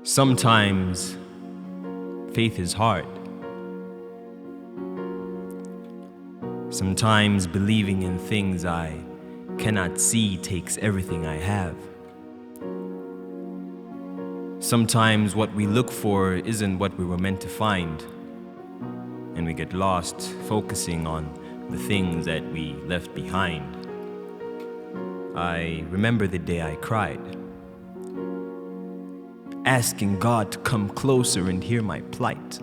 Sometimes faith is hard. Sometimes believing in things I cannot see takes everything I have. Sometimes what we look for isn't what we were meant to find, and we get lost focusing on the things that we left behind. I remember the day I cried, asking God to come closer and hear my plight,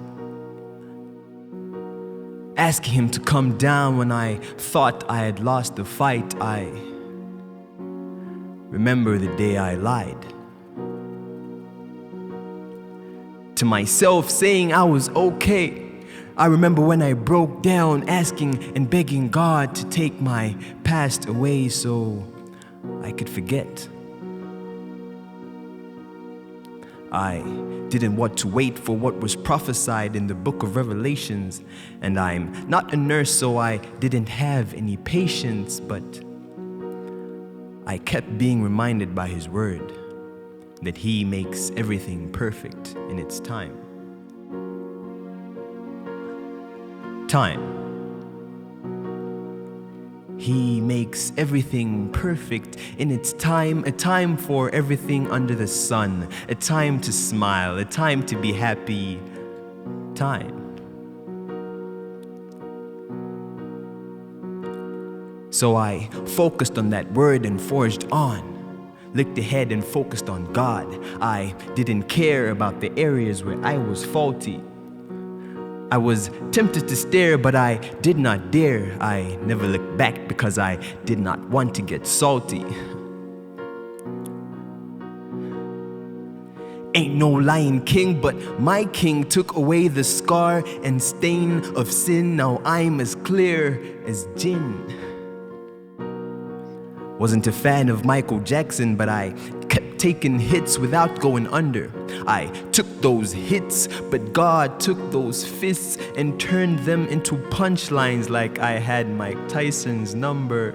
asking Him to come down when I thought I had lost the fight. I remember the day I lied to myself, saying I was okay. I remember when I broke down, asking and begging God to take my past away so I could forget. I didn't want to wait for what was prophesied in the book of Revelations, and I'm not a nurse, so I didn't have any patience, but I kept being reminded by His word that He makes everything perfect in its time. He makes everything perfect in its time, a time for everything under the sun, a time to smile, a time to be happy, time. So I focused on that word and forged on, looked ahead and focused on God. I didn't care about the areas where I was faulty. I was tempted to stare, but I did not dare. I never looked back because I did not want to get salty. Ain't no lion king, but my king took away the scar and stain of sin. Now I'm as clear as gin. Wasn't a fan of Michael Jackson, but I kept taking hits without going under. I took those hits, but God took those fists and turned them into punchlines like I had Mike Tyson's number.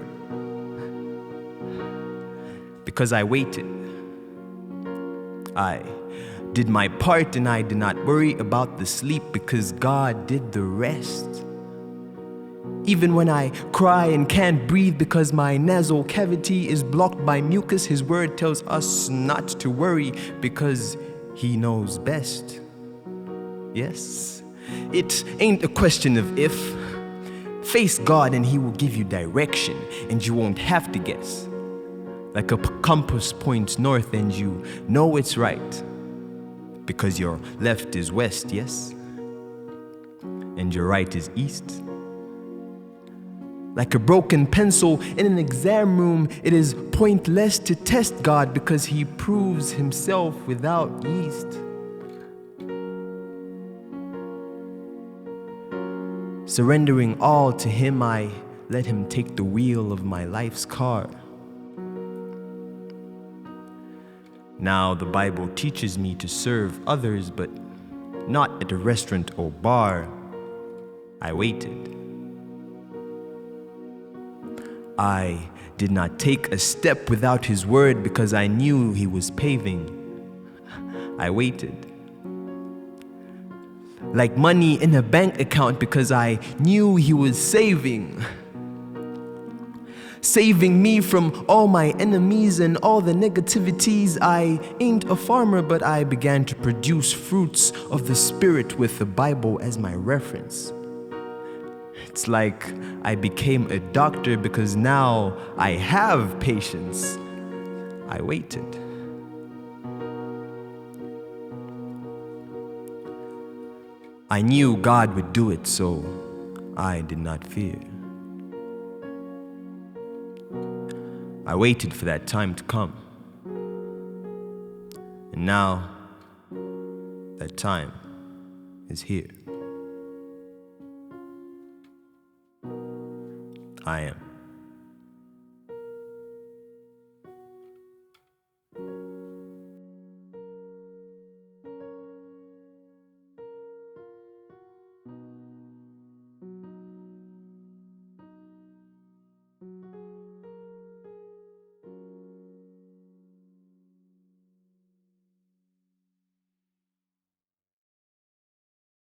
Because I waited. I did my part and I did not worry about the sleep because God did the rest. Even when I cry and can't breathe because my nasal cavity is blocked by mucus, His word tells us not to worry because He knows best. Yes, it ain't a question of if. Face God and He will give you direction and you won't have to guess. Like a compass points north and you know it's right because your left is west, yes, and your right is east. Like a broken pencil in an exam room, it is pointless to test God because He proves Himself without yeast. Surrendering all to Him, I let Him take the wheel of my life's car. Now the Bible teaches me to serve others, but not at a restaurant or bar. I waited. I did not take a step without His word because I knew He was paving. I waited. Like money in a bank account because I knew He was saving. Saving me from all my enemies and all the negativities. I ain't a farmer, but I began to produce fruits of the Spirit with the Bible as my reference. It's like I became a doctor because now I have patience. I waited. I knew God would do it, so I did not fear. I waited for that time to come. And now that time is here. I am.